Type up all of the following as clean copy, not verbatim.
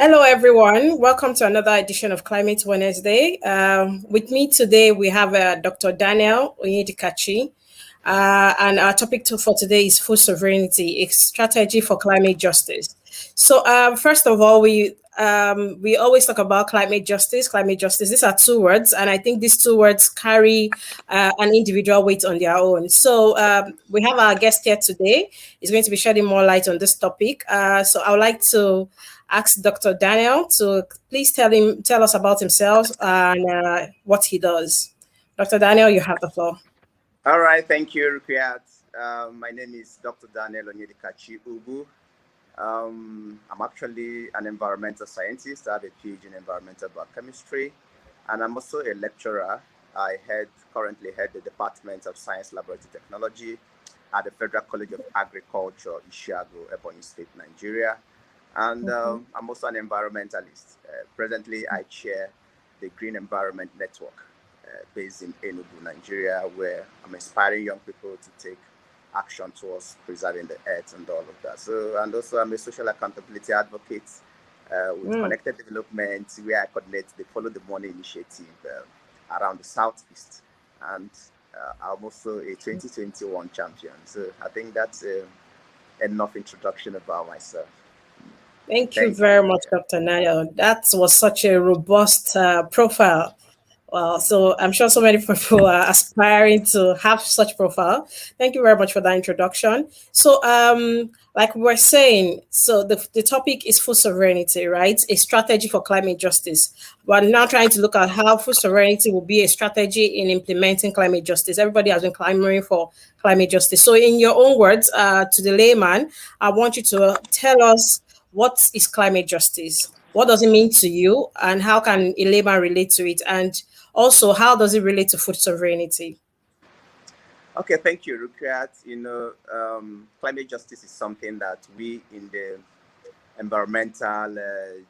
Hello, everyone. Welcome to another edition of Climate Wednesday. With me today, we have Dr. Daniel Onyedikachi, and our topic for today is food sovereignty, a strategy for climate justice. So, first of all, we always talk about climate justice. Climate justice. These are two words, and I think these two words carry an individual weight on their own. So, we have our guest here today. He's going to be shedding more light on this topic. So, I would like to ask Dr. Daniel to please tell us about himself and what he does. Dr. Daniel, you have the floor. All right, thank you, Rukiat. My name is Dr. Daniel Onyedikachi Ugwu. I'm actually an environmental scientist. I have a PhD in environmental biochemistry, and I'm also a lecturer. I currently head the Department of Science Laboratory Technology at the Federal College of Agriculture, Ishiago, Ebonyi State, Nigeria. And I'm also an environmentalist. Presently, I chair the Green Environment Network based in Enugu, Nigeria, where I'm inspiring young people to take action towards preserving the earth and all of that. And also I'm a social accountability advocate with Connected Development, where I coordinate the Follow the Money initiative around the Southeast. And I'm also a 2021 champion. So I think that's enough introduction about myself. Thank you very much, Dr. Nayo. That was such a robust profile. So I'm sure so many people are aspiring to have such profile. Thank you very much for that introduction. So, like we were saying, so the topic is food sovereignty, right? A strategy for climate justice. We're now trying to look at how food sovereignty will be a strategy in implementing climate justice. Everybody has been clamoring for climate justice. So, in your own words, to the layman, I want you to tell us, what is climate justice? What does it mean to you? And how can a layman relate to it? And also, how does it relate to food sovereignty? Okay, thank you, Rukiat. Climate justice is something that we in the environmental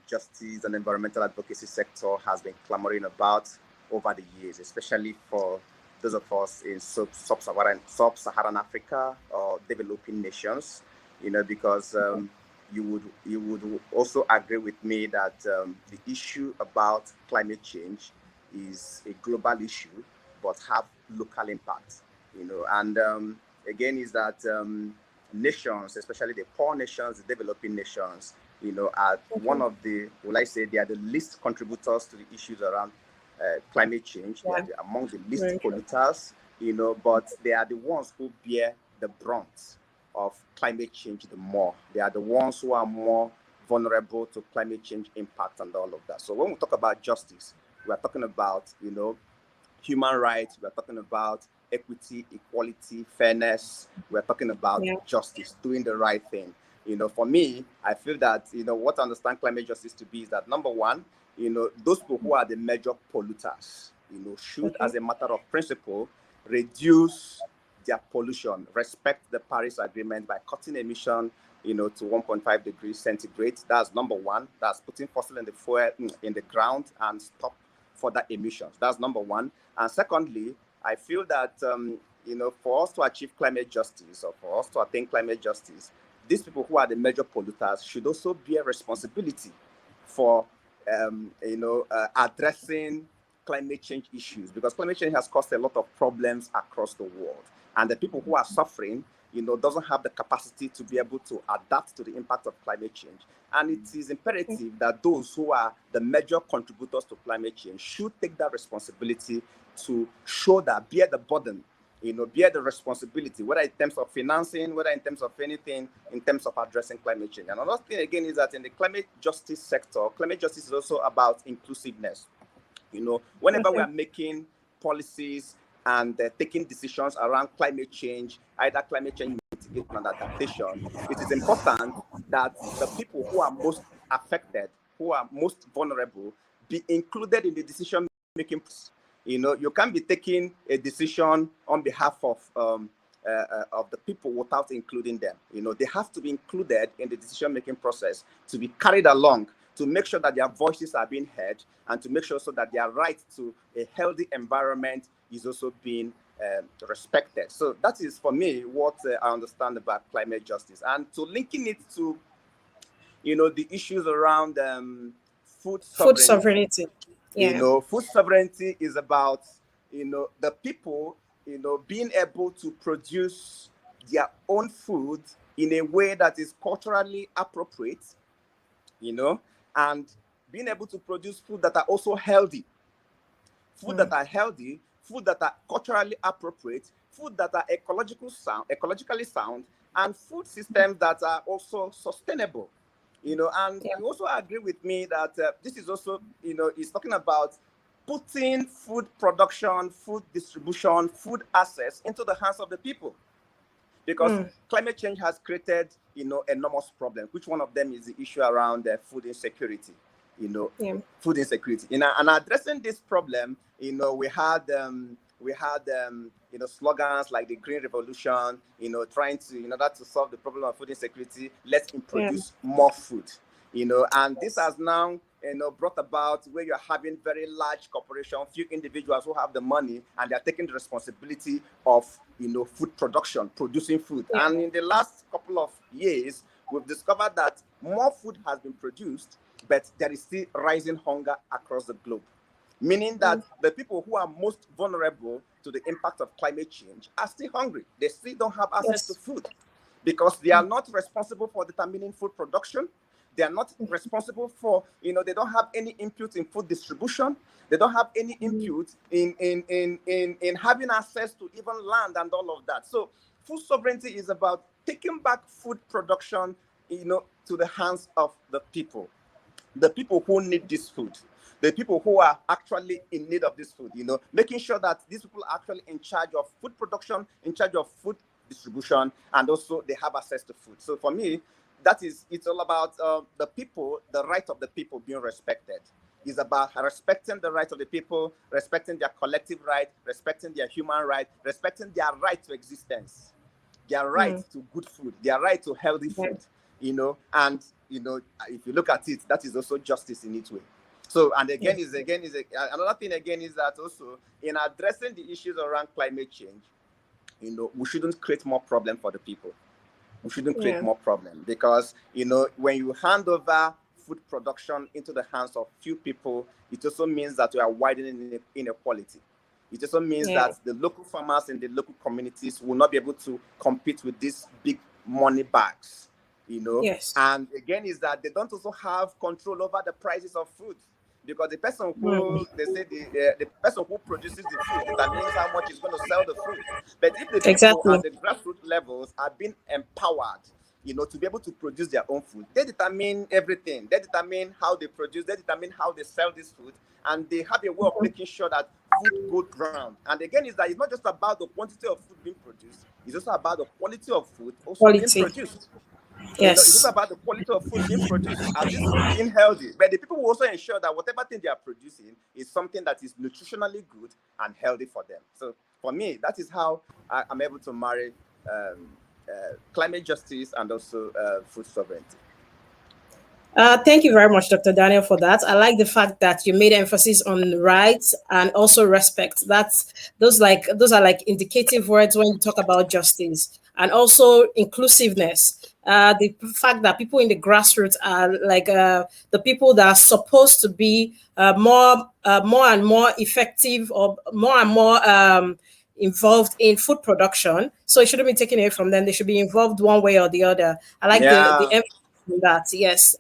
justice and environmental advocacy sector has been clamoring about over the years, especially for those of us in sub-Saharan Africa or developing nations, because you would also agree with me that the issue about climate change is a global issue, but have local impact, and again is that nations, especially the poor nations, the developing nations, are one of the, they are the least contributors to the issues around climate change. Yeah. They are among the least polluters, but they are the ones who bear the brunt of climate change the more. They are the ones who are more vulnerable to climate change impact and all of that. So when we talk about justice, we are talking about, human rights. We are talking about equity, equality, fairness. We are talking about justice, doing the right thing. For me, I feel that, what I understand climate justice to be is that, number one, those people who are the major polluters, should, as a matter of principle, reduce their pollution, respect the Paris Agreement by cutting emission, to 1.5 degrees centigrade. That's number one. That's putting fossil in the fuel in the ground and stop further emissions. That's number one. And secondly, I feel that, for us to achieve climate justice or for us to attain climate justice, these people who are the major polluters should also bear responsibility for, addressing climate change issues, because climate change has caused a lot of problems across the world. And the people who are suffering, doesn't have the capacity to be able to adapt to the impact of climate change. And it is imperative that those who are the major contributors to climate change should take that responsibility to show that, bear the burden, bear the responsibility, whether in terms of financing, whether in terms of anything, in terms of addressing climate change. And another thing, again, is that in the climate justice sector, climate justice is also about inclusiveness. Whenever we are making policies and taking decisions around climate change, either climate change mitigation and adaptation, it is important that the people who are most affected, who are most vulnerable, be included in the decision-making process. You can't be taking a decision on behalf of the people without including them. They have to be included in the decision-making process to be carried along, to make sure that their voices are being heard, and to make sure so that their right to a healthy environment is also being respected. So that is, for me, what I understand about climate justice. And to linking it to the issues around food Food sovereignty. sovereignty. Yeah. Food sovereignty is about, the people, being able to produce their own food in a way that is culturally appropriate, and being able to produce food that are also healthy, food that are healthy, food that are culturally appropriate, food that are ecologically sound, and food systems that are also sustainable. And Yeah. you also agree with me that this is also, is talking about putting food production, food distribution, food access into the hands of the people. Because climate change has created, enormous problems. Which one of them is the issue around food insecurity? Food insecurity. And addressing this problem, we had slogans like the Green Revolution, trying to, in order to solve the problem of food insecurity, let's introduce more food. And this has now, brought about where you're having very large corporations, few individuals who have the money, and they're taking the responsibility of, food production, producing food. And in the last couple of years, we've discovered that more food has been produced, but there is still rising hunger across the globe. Meaning that the people who are most vulnerable to the impact of climate change are still hungry. They still don't have access to food because they are not responsible for determining food production. They are not responsible for, they don't have any input in food distribution. They don't have any input in having access to even land and all of that. So food sovereignty is about taking back food production, to the hands of the people who need this food, the people who are actually in need of this food, making sure that these people are actually in charge of food production, in charge of food distribution, and also they have access to food. So for me, it's all about the people, the right of the people being respected. It's about respecting the rights of the people, respecting their collective right, respecting their human right, respecting their right to existence, their right to good food, their right to healthy food, and if you look at it, that is also justice in its way. So, and again, another thing again is that also in addressing the issues around climate change, we shouldn't create more problem for the people. We shouldn't create more problem because, when you hand over food production into the hands of few people, it also means that we are widening inequality. It also means that the local farmers in the local communities will not be able to compete with these big money bags, And again, is that they don't also have control over the prices of food. Because the person who, they say the person who produces the food determines how much is going to sell the food. But if the people at the grassroots levels are being empowered, to be able to produce their own food, they determine everything. They determine how they produce, they determine how they sell this food, and they have a way of making sure that food goes round. And again, is that it's not just about the quantity of food being produced, it's also about the quality of food also being produced. It's just about the quality of food being produced. Are this food being healthy? But the people will also ensure that whatever thing they are producing is something that is nutritionally good and healthy for them. So for me, that is how I'm able to marry climate justice and also food sovereignty. Thank you very much, Dr. Daniel, for that. I like the fact that you made emphasis on rights and also respect. Those are like indicative words when you talk about justice, and also inclusiveness. The fact that people in the grassroots are like the people that are supposed to be more and more effective, or more and more involved in food production. So it shouldn't be taken away from them. They should be involved one way or the other. I like the emphasis on that. Yes.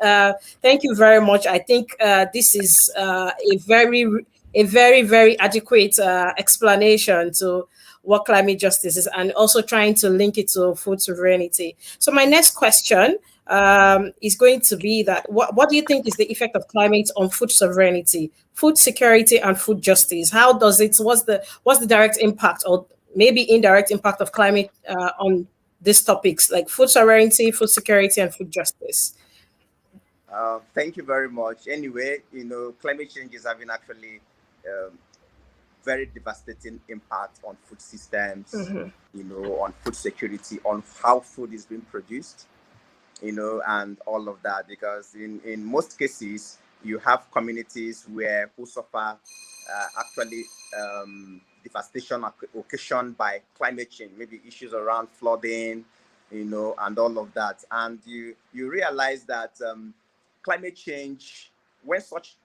Thank you very much. I think this is a very, very adequate explanation to what climate justice is, and also trying to link it to food sovereignty. So my next question is going to be that what do you think is the effect of climate on food sovereignty, food security, and food justice? How does it? What's the direct impact, or maybe indirect impact, of climate on these topics like food sovereignty, food security, and food justice? Thank you very much. Anyway, climate change is having actually very devastating impact on food systems, on food security, on how food is being produced, and all of that. Because in most cases, you have communities who suffer actually devastation occasioned by climate change, maybe issues around flooding, and all of that. And you realize that climate change, when such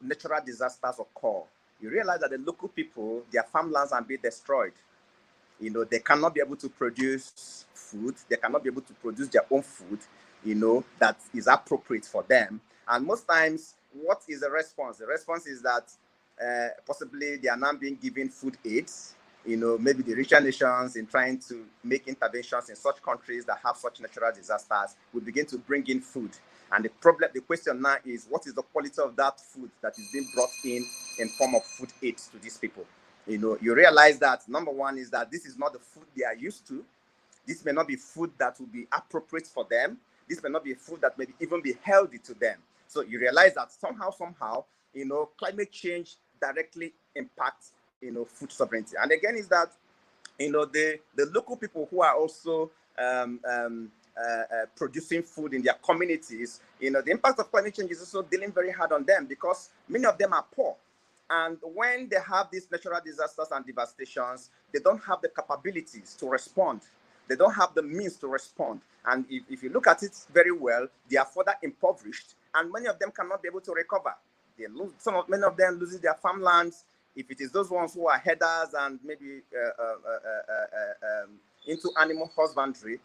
natural disasters occur, you realize that the local people, their farmlands are being destroyed. They cannot be able to produce food. They cannot be able to produce their own food, that is appropriate for them. And most times, what is the response? The response is that possibly they are now being given food aids. Maybe the richer nations, in trying to make interventions in such countries that have such natural disasters, will begin to bring in food. And the question now is, what is the quality of that food that is being brought in form of food aids to these people? You realize that number one is that this is not the food they are used to. This may not be food that will be appropriate for them. This may not be food that may even be healthy to them. So you realize that somehow, climate change directly impacts, food sovereignty. And again, is that, the local people who are also producing food in their communities, the impact of climate change is also dealing very hard on them, because many of them are poor. And when they have these natural disasters and devastations, they don't have the capabilities to respond. They don't have the means to respond. And if you look at it very well, they are further impoverished, and many of them cannot be able to recover. Many of them losing their farmlands. If it is those ones who are headers and maybe into animal husbandry,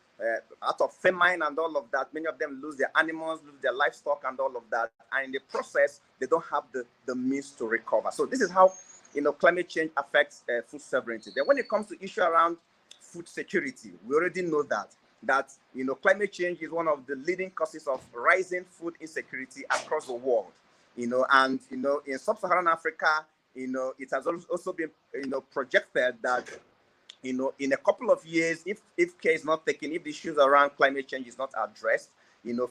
out of famine and all of that, many of them lose their animals, lose their livestock and all of that. And in the process, they don't have the means to recover. So this is how, climate change affects food sovereignty. Then when it comes to issue around food security, we already know that climate change is one of the leading causes of rising food insecurity across the world. And in sub-Saharan Africa, it has also been projected that in a couple of years, if care is not taken, if the issues around climate change is not addressed,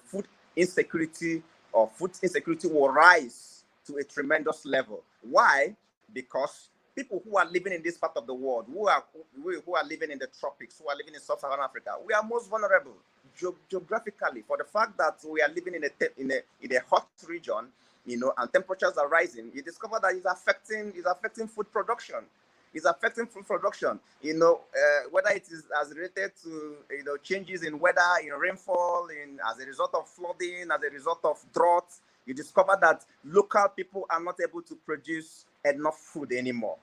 food insecurity will rise to a tremendous level. Why? Because people who are living in this part of the world, who are living in the tropics, who are living in sub-Saharan Africa, we are most vulnerable geographically, for the fact that we are living in a hot region, and temperatures are rising. You discover that it's affecting food production. It's affecting food production. Whether it is as related to changes in weather, in rainfall, as a result of flooding, as a result of drought, you discover that local people are not able to produce enough food anymore.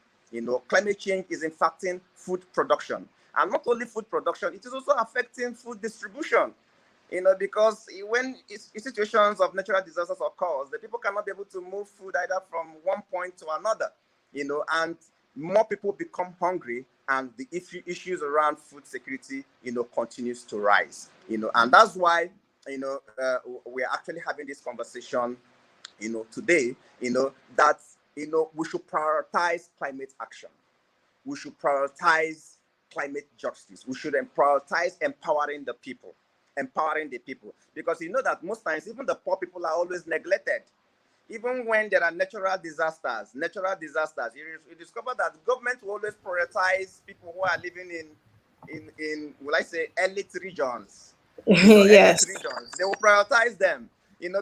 Climate change is impacting food production, and not only food production, it is also affecting food distribution. Because when situations of natural disasters occur, the people cannot be able to move food either from one point to another, and more people become hungry, and the issues around food security, continues to rise, and that's why, we are actually having this conversation, today, that, we should prioritize climate action. We should prioritize climate justice. We should prioritize empowering the people, because that most times, even the poor people are always neglected. Even when there are natural disasters, you discover that the government will always prioritize people who are living in will I say, elite regions. Yes. Elite regions. They will prioritize them,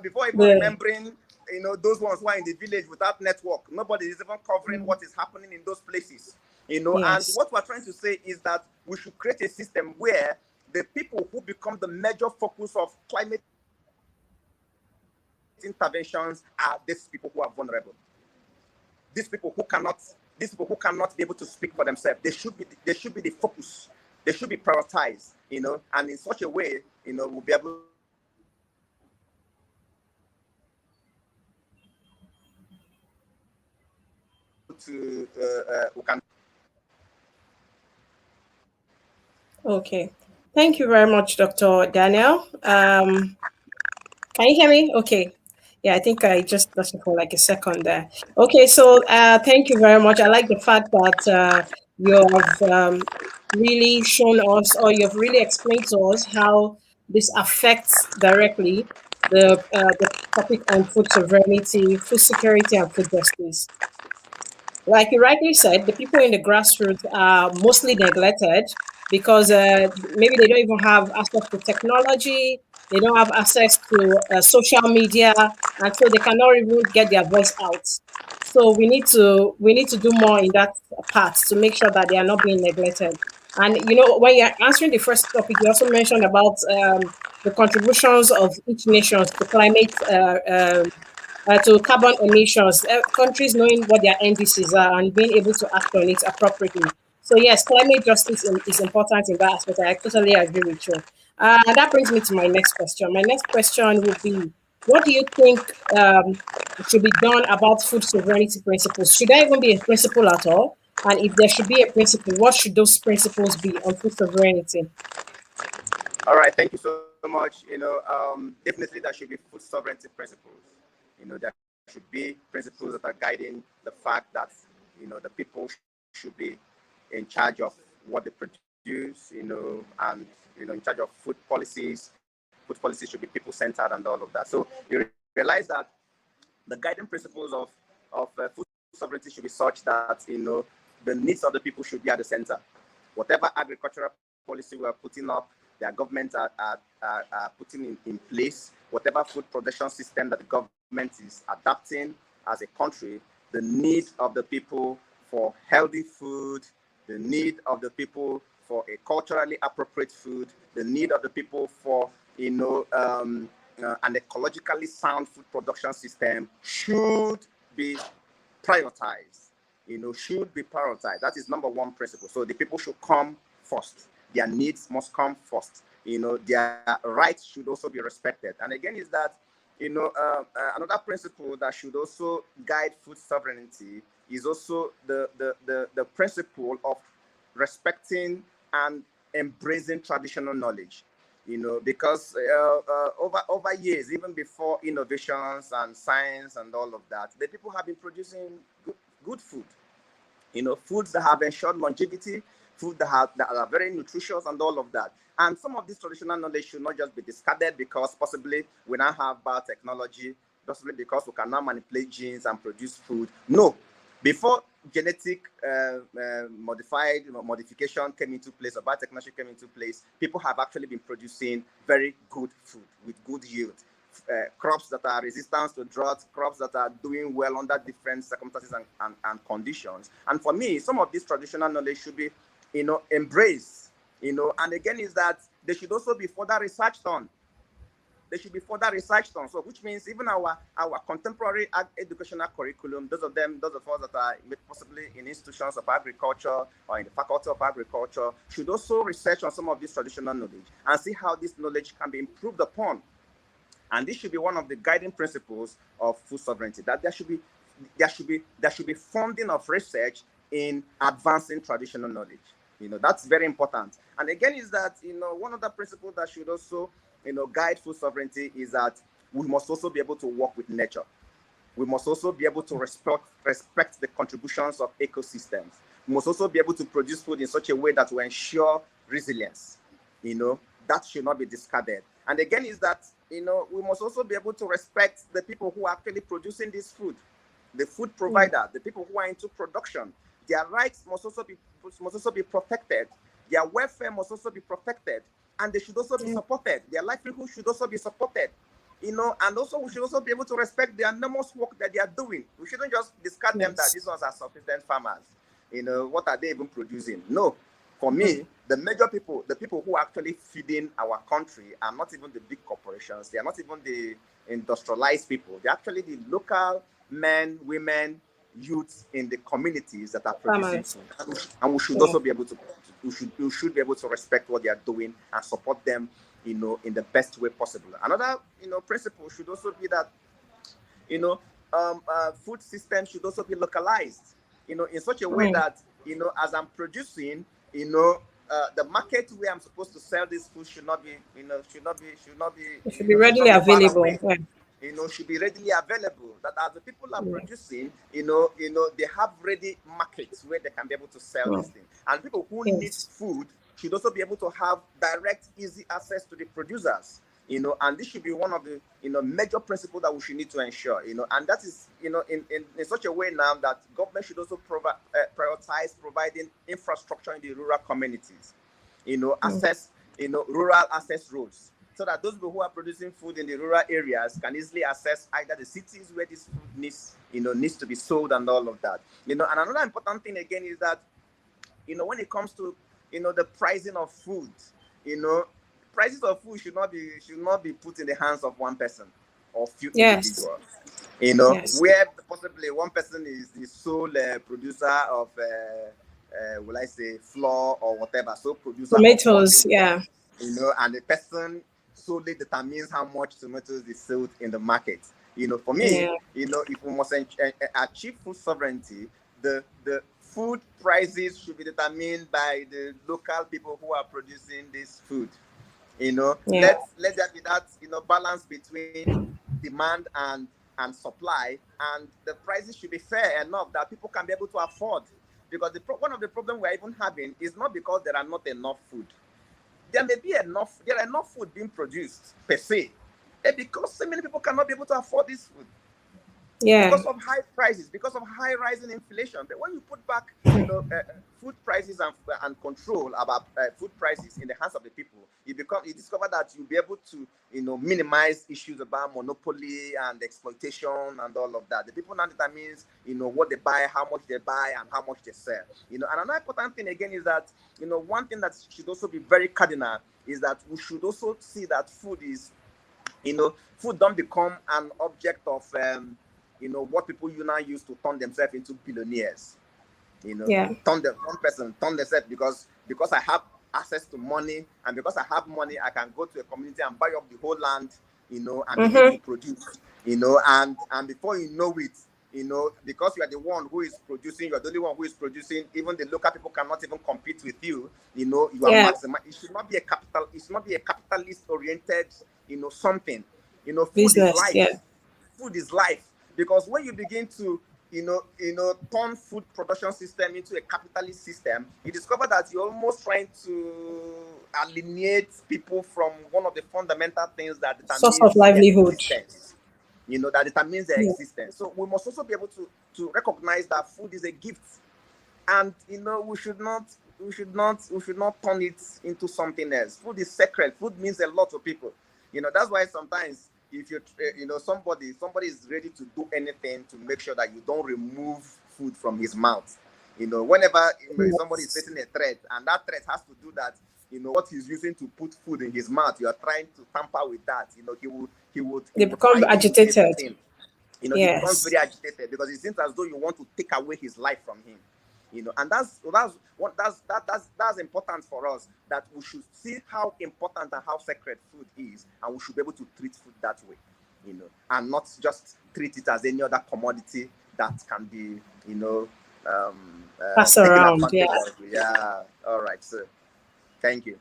before even remembering, those ones who are in the village without network. Nobody is even covering what is happening in those places, Yes. And what we're trying to say is that we should create a system where the people who become the major focus of climate interventions are these people who are vulnerable. These people who cannot be able to speak for themselves. They should be the focus. They should be prioritized, and in such a way, we'll be able to we can. Okay. Thank you very much, Dr. Daniel. Can you hear me? Okay. Yeah, I think I just lost it for like a second there. Okay, so thank you very much. I like the fact that you have really shown us, or you've really explained to us how this affects directly the topic on food sovereignty, food security, and food justice. Like you rightly said, the people in the grassroots are mostly neglected because maybe they don't even have access to technology, they don't have access to social media, and so they cannot even get their voice out. So we need to do more in that part to make sure that they are not being neglected. And when you're answering the first topic, you also mentioned about the contributions of each nation to climate, to carbon emissions. Countries knowing what their NDCs are and being able to act on it appropriately. So yes, climate justice is important in that aspect. I totally agree with you. And that brings me to my next question. My next question would be, what do you think should be done about food sovereignty principles? Should there even be a principle at all? And if there should be a principle, what should those principles be on food sovereignty? All right, thank you so much. Definitely there should be food sovereignty principles. There should be principles that are guiding the fact that the people should be in charge of what they produce, and in charge of food policies. Food policies should be people-centered and all of that. So you realize that the guiding principles of food sovereignty should be such that the needs of the people should be at the center. Whatever agricultural policy we are putting up, their governments are putting in place, whatever food production system that the government is adapting as a country, the need of the people for healthy food, the need of the people for a culturally appropriate food, the need of the people for an ecologically sound food production system should be prioritized. Should be prioritized. That is number one principle. So the people should come first. Their needs must come first. Their rights should also be respected. And again, is that another principle that should also guide food sovereignty is also the principle of respecting and embracing traditional knowledge. Because over years, even before innovations and science and all of that, the people have been producing good food. Foods that have ensured longevity, food that are very nutritious and all of that. And some of this traditional knowledge should not just be discarded because possibly we now have biotechnology, possibly because we can now manipulate genes and produce food. No, before genetic modification came into place, or biotechnology came into place, people have actually been producing very good food with good yield. Crops that are resistant to drought, crops that are doing well under different circumstances and conditions. And for me, some of this traditional knowledge should be, embraced, and again is that they should also be further researched on. They should be further researched on. So, which means even our contemporary educational curriculum, those of us that are possibly in institutions of agriculture or in the faculty of agriculture, should also research on some of this traditional knowledge and see how this knowledge can be improved upon. And this should be one of the guiding principles of food sovereignty, that there should be funding of research in advancing traditional knowledge. That's very important. And again, is that one of the principles that should also guide food sovereignty is that we must also be able to work with nature. We must also be able to respect the contributions of ecosystems. We must also be able to produce food in such a way that will ensure resilience. That should not be discarded. And again, is that we must also be able to respect the people who are actually producing this food, the food provider, the people who are into production. Their rights must also be protected. Their welfare must also be protected, and they should also be supported. Their livelihood should also be supported. And also we should also be able to respect the enormous work that they are doing. We shouldn't just discard them that these ones are subsistence farmers. What are they even producing? No. For me, the major people, the people who are actually feeding our country are not even the big corporations. They are not even the industrialized people. They're actually the local men, women, youths in the communities that are producing food. And we should also be able to, we should be able to respect what they are doing and support them, in the best way possible. Another, principle should also be that, food systems should also be localized, in such a way that, as I'm producing, the market where I'm supposed to sell this food should not be it should be readily available. Should be readily available. That as the people are producing, they have ready markets where they can be able to sell this thing. And people who need food should also be able to have direct, easy access to the producers. And this should be one of the major principles that we should need to ensure. And that is in such a way now that government should also prioritize providing infrastructure in the rural communities. Access rural access roads, so that those people who are producing food in the rural areas can easily access either the cities where this food needs to be sold and all of that. And another important thing again is that when it comes to the pricing of food. Prices of food should not be put in the hands of one person or few Yes. individuals. Yes. Where possibly one person is the sole producer of, will I say, flour or whatever, so producer Tomatoes. of Yeah. and the person solely determines how much tomatoes is sold in the market. For me, Yeah. if we must achieve food sovereignty, the food prices should be determined by the local people who are producing this food. Yeah. Let there be that balance between demand and supply, and the prices should be fair enough that people can be able to afford. Because one of the problems we're even having is not because there are not enough food. There are enough food being produced per se, and because so many people cannot be able to afford this food Yeah. because of high prices, because of high rising inflation. But when you put back, food prices and control about food prices in the hands of the people, you discover that you'll be able to, minimize issues about monopoly and exploitation and all of that. The people now determines, what they buy, how much they buy, and how much they sell. And another important thing again is that, one thing that should also be very cardinal is that we should also see that food is, food don't become an object of, what people now use to turn themselves into billionaires. Yeah. One person turn themselves because I have access to money, and because I have money, I can go to a community and buy up the whole land, and begin to produce, and before you know it, because you are the one who is producing, you're the only one who is producing, even the local people cannot even compete with you. You are maximizing. It should not be a capitalist oriented, something. Food is Business. life. Yeah. Food is life. Because when you begin to, turn food production system into a capitalist system, you discover that you're almost trying to alienate people from one of the fundamental things that Source of determines their livelihood. existence. That determines their Yeah. existence. So we must also be able to recognize that food is a gift, and we should not turn it into something else. Food is sacred. Food means a lot to people. That's why sometimes if somebody is ready to do anything to make sure that you don't remove food from his mouth. Whenever somebody is facing a threat, and that threat has to do that, what he's using to put food in his mouth, you are trying to tamper with that. He They would become fight you with agitated. everything. He becomes Yes. very agitated because it seems as though you want to take away his life from him. And that's important for us, that we should see how important and how sacred food is, and we should be able to treat food that way, and not just treat it as any other commodity that can be, Pass taken around. advantage Yeah. of. Yeah. All right. So, thank you.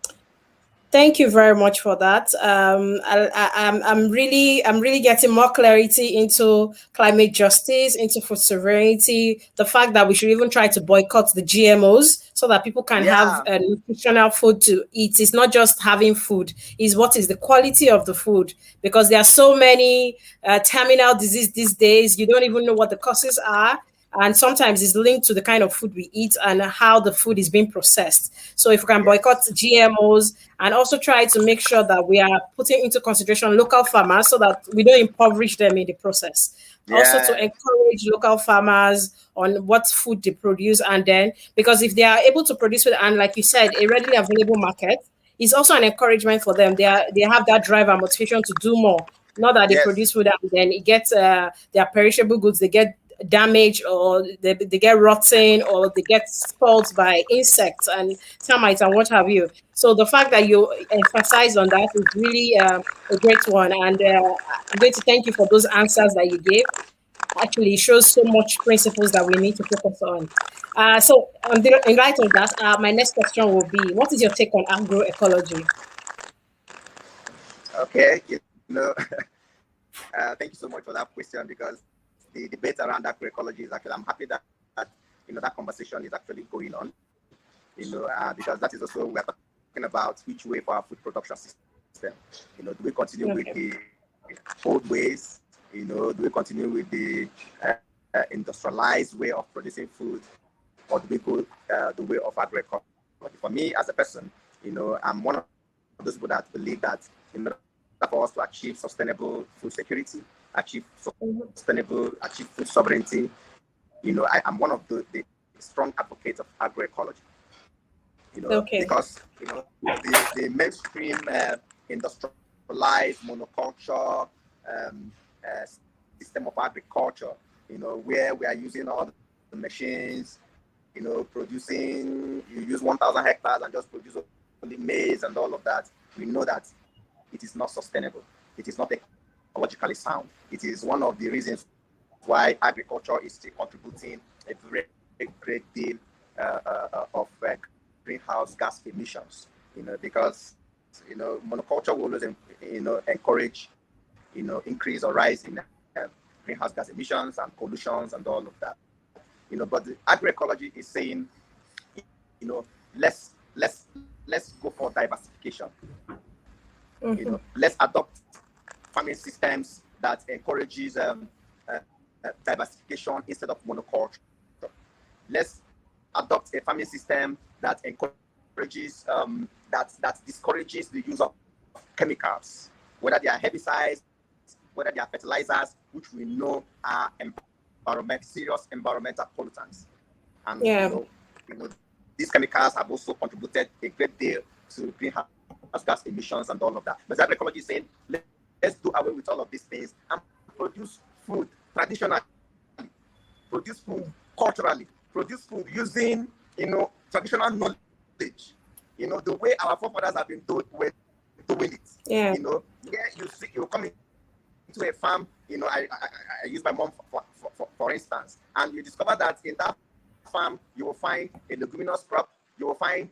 Thank you very much for that. I'm really getting more clarity into climate justice, into food sovereignty, the fact that we should even try to boycott the GMOs so that people can have Yeah. nutritional food to eat. It's not just having food; it's what is the quality of the food, because there are so many terminal disease these days. You don't even know what the causes are. And sometimes it's linked to the kind of food we eat and how the food is being processed. So if we can boycott Yes. GMOs and also try to make sure that we are putting into consideration local farmers so that we don't impoverish them in the process. Also to Yeah. encourage local farmers on what food they produce, and then because if they are able to produce it, and like you said, a readily available market, it's also an encouragement for them. They have that drive and motivation to do more. Not that they Yes. produce food and then it gets their perishable goods, they get damaged, or they get rotten, or they get spoiled by insects and termites and what have you. So the fact that you emphasize on that is really a great one. And I'm going to thank you for those answers that you gave. Actually, it shows so much principles that we need to focus on. In light of that, my next question will be, what is your take on agroecology? Okay. Thank you so much for that question, because the debate around agroecology is actually, I'm happy that that conversation is actually going on. Because that is also, we are talking about which way for our food production system. Do we continue with Okay. the old ways? Do we continue with the industrialized way of producing food, or do we go the way of agroecology? For me, as a person, I'm one of those people that believe that for us to achieve sustainable food security, achieve food sovereignty, I'm one of the strong advocates of agroecology. because the mainstream industrialized monoculture system of agriculture, where we are using all the machines, producing, you use 1,000 hectares and just produce only maize and all of that. We know that it is not sustainable. It is not ecologically sound. It is one of the reasons why agriculture is still contributing a very great deal of greenhouse gas emissions. Because monoculture will always encourage increase or rise in greenhouse gas emissions and pollutions and all of that. But the agroecology is saying, let's go for diversification. Let's adopt farming systems that encourages diversification instead of monoculture. Let's adopt a farming system that encourages that discourages the use of chemicals, whether they are herbicides, whether they are fertilizers, which we know are serious environmental pollutants. And these chemicals have also contributed a great deal to greenhouse gas emissions and all of that. But agroecology is saying, let's do away with all of these things and produce food traditionally, produce food culturally, produce food using traditional knowledge, the way our forefathers have been doing it. Yeah. You come into a farm, I use my mom for instance, and you discover that in that farm you will find a leguminous crop, you will find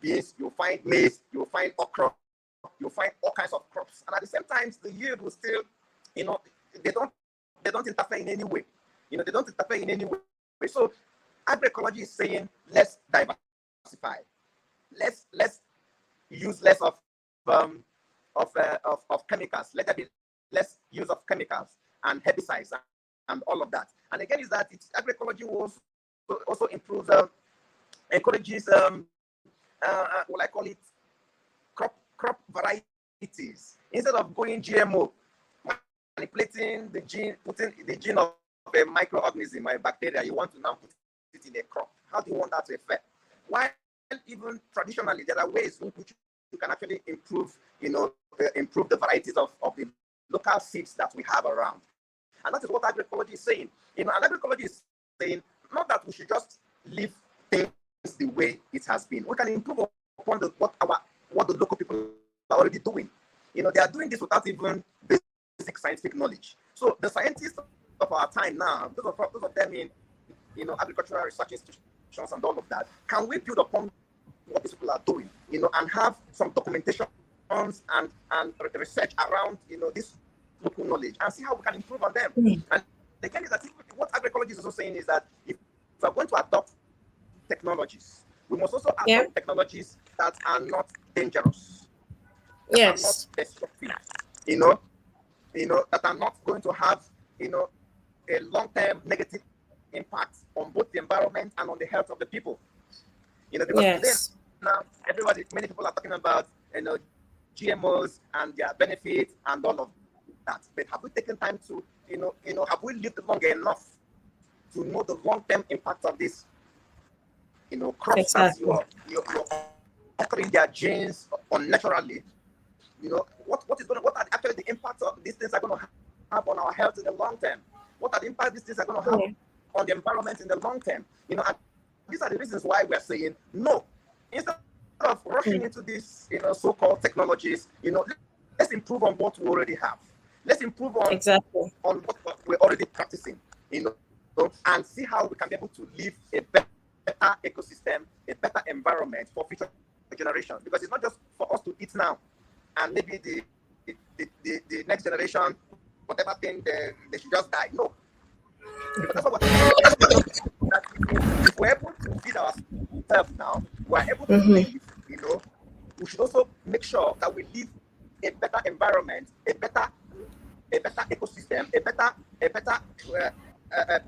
beans, you will find maize, you will find okra, you will find all kinds of crops, and at the same time the yield will still, they don't interfere in any way. They don't interfere in any way. So agroecology is saying, let's diversify. Let's use less of chemicals. Let there be less use of chemicals and herbicides and all of that. And again, is that agroecology also improves, encourages, what I call it, crop varieties. Instead of going GMO, manipulating the gene, putting the gene of a microorganism, a bacteria, you want to now put it in a crop. How do you want that to affect? While even traditionally, there are ways in which you can actually improve, improve the varieties of the local seeds that we have around. And that is what agroecology is saying. And agroecology is saying not that we should just leave things the way it has been. We can improve upon what the local people are already doing. They are doing this without even basic scientific knowledge. So the scientists of our time now, those of them in agricultural research institutions and all of that, can we build upon what these people are doing, and have some documentation and research around, this local knowledge, and see how we can improve on them. And the thing is that what agroecology is also saying is that if we are going to adopt technologies, we must also adopt technologies that are not dangerous, that are not destructive, that are not going to have, a long-term negative impact on both the environment and on the health of the people. Because today, now many people are talking about, GMOs and their benefits and all of that. But have we taken time to, have we lived long enough to know the long-term impact of this, crops that you're altering their genes unnaturally? What are actually the impacts of these things are going to have on our health in the long term? What are the impacts these things are going to have on the environment in the long term? And these are the reasons why we're saying no. Instead of rushing into these, so-called technologies, let's improve on what we already have. Let's improve on what we're already practicing, and see how we can be able to live a better ecosystem, a better environment for future generations. Because it's not just for us to eat now, and maybe the next generation, whatever thing, they should just die. No. Because that's what if we're able to feed ourselves now, we're able to live, we should also make sure that we live a better environment, a better ecosystem, a better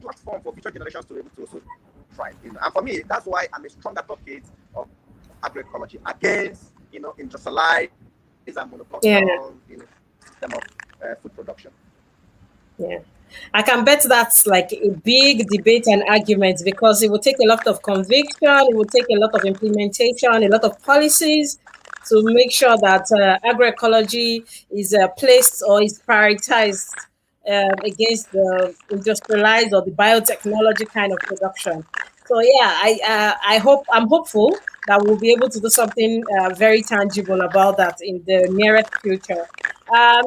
platform for future generations to be able to also thrive. And for me, that's why I'm a strong advocate of agroecology against, industrialized and monocultural, system of food production. Yeah. I can bet that's like a big debate and argument because it will take a lot of conviction, it will take a lot of implementation, a lot of policies to make sure that agroecology is placed or is prioritized against the industrialized or the biotechnology kind of production. So yeah, I'm hopeful that we'll be able to do something very tangible about that in the nearest future.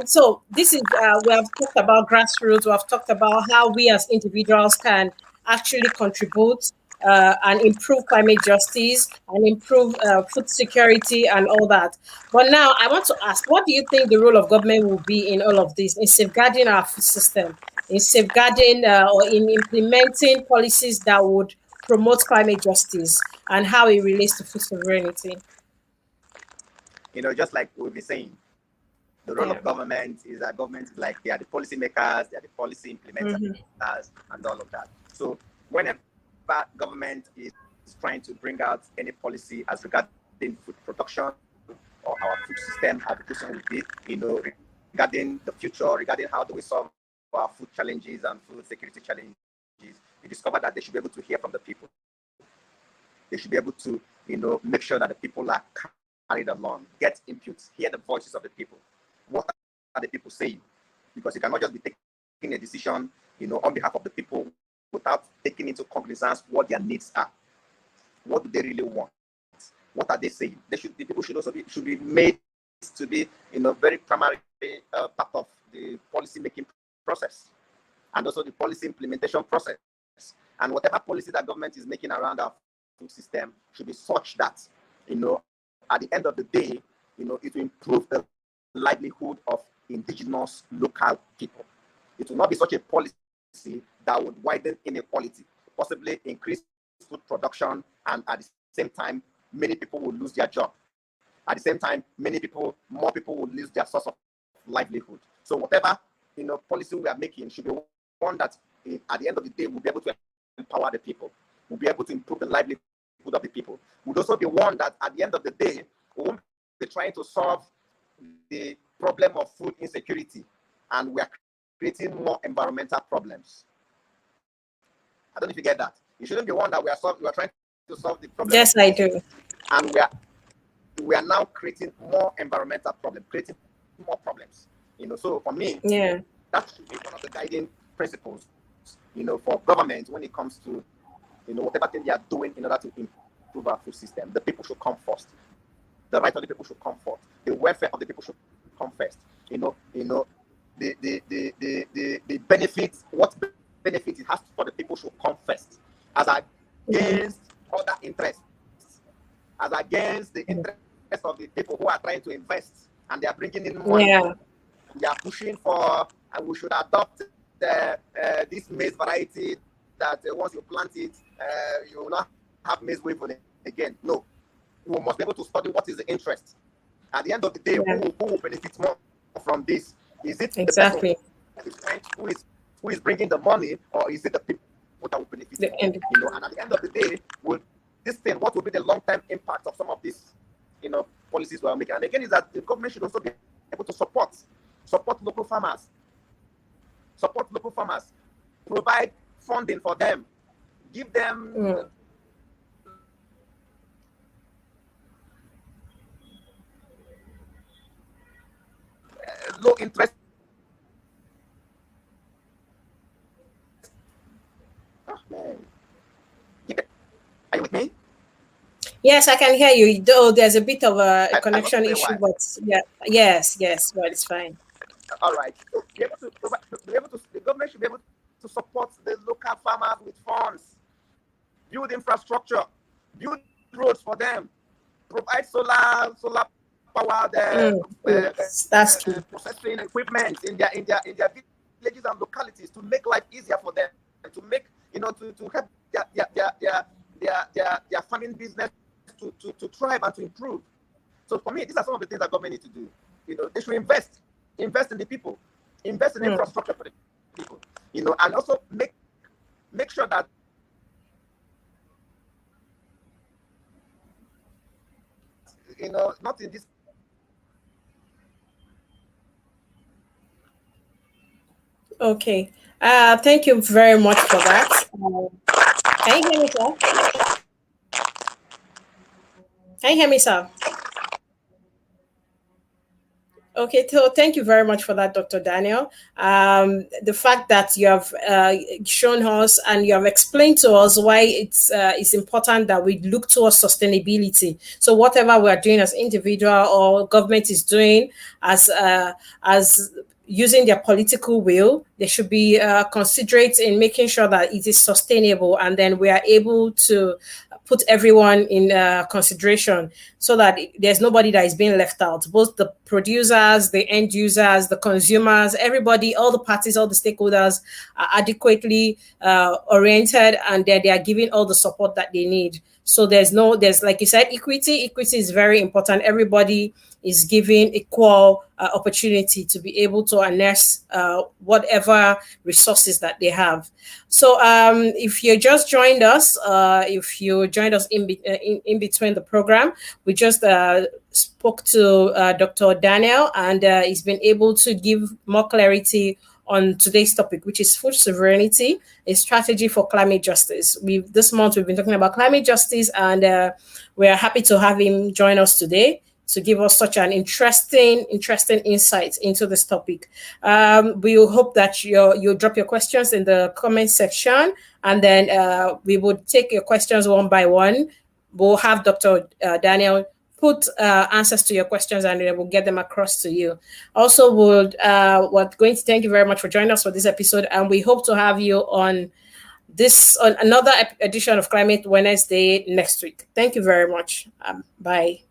So this is we have talked about grassroots. We have talked about how we as individuals can actually contribute and improve climate justice and improve food security and all that. But now I want to ask, what do you think the role of government will be in all of this, in safeguarding our food system, in safeguarding or in implementing policies that would promote climate justice and how it relates to food sovereignty? Just like we've been saying, the role Yeah. of government is that government is like they are the policy makers, they are the policy implementers, and all of that. So whenever government is trying to bring out any policy as regarding food production or our food system, how the question will be, regarding the future, regarding how do we solve our food challenges and food security challenges, we discover that they should be able to hear from the people. They should be able to, make sure that the people are carried along, get inputs, hear the voices of the people. What are the people saying? Because you cannot just be taking a decision, on behalf of the people without taking into cognizance what their needs are. What do they really want? What are they saying? The people should also be made to be, very primary part of the policy making process and also the policy implementation process. And whatever policy that government is making around our food system should be such that, at the end of the day, it will improve the livelihood of indigenous local people. It will not be such a policy that would widen inequality, possibly increase food production, and at the same time, many people will lose their job. At the same time, more people will lose their source of livelihood. So whatever policy we are making should be one that, at the end of the day, will be able to empower the people. Will be able to improve the livelihood of the people. Would also be one that, at the end of the day, we won't be trying to solve the problem of food insecurity, and we are creating more environmental problems. I don't know if you get that. It shouldn't be one that we are trying to solve the problem. Yes, I do. And we are now creating more environmental problems, creating more problems. So for me, that should be one of the guiding principles, for government when it comes to, whatever thing they are doing in order to improve our food system. The people should come first. The right of the people should come first. The welfare of the people should come first. The benefits, what benefit it has for the people should come first, as against other interests, as against the interest of the people who are trying to invest and they are bringing in money. Yeah. They are pushing for, and we should adopt this maize variety that once you plant it, you will not have maize waving again. No, we must be able to study what is the interest. At the end of the day, who will benefit more from this? Is it exactly the person who is bringing the money, or is it the people that will benefit more? And at the end of the day, what will be the long-term impact of some of these, policies we are making? And again, is that the government should also be able to support local farmers, provide funding for them, give them low interest. Oh, man. Are you with me? Yes, I can hear you. Though there's a bit of a connection issue, but yes, but it's fine. All right. So the government should be able to support the local farmers with funds, build infrastructure, build roads for them, provide solar power, that's true. Processing equipment in their villages and localities to make life easier for them, to make to help their farming business to thrive and to improve. So for me, these are some of the things that government need to do. They should invest in the people, invest in infrastructure for the people, and also make sure that not in this. Okay. Thank you very much for that. Can you hear me, sir? Can you hear me, sir? Okay, so thank you very much for that, Dr. Daniel. The fact that you have shown us and you have explained to us why it's important that we look towards sustainability. So whatever we are doing as individual or government is doing as using their political will, they should be considerate in making sure that it is sustainable, and then we are able to put everyone in consideration so that there's nobody that is being left out. Both the producers, the end users, the consumers, everybody, all the parties, all the stakeholders are adequately oriented, and they are giving all the support that they need. So there's like you said, equity. Equity is very important. Everybody is given equal opportunity to be able to harness whatever resources that they have. So if you just joined us, in between the program, we just spoke to Dr. Daniel, and he's been able to give more clarity on today's topic, which is food sovereignty, a strategy for climate justice. This month we've been talking about climate justice, and we are happy to have him join us today to give us such an interesting insight into this topic. We hope that you'll drop your questions in the comment section, and then we would take your questions one by one. We'll have Dr. Daniel put answers to your questions, and we'll get them across to you. Also, we're going to thank you very much for joining us for this episode, and we hope to have you on another edition of Climate Wednesday next week. Thank you very much. Bye.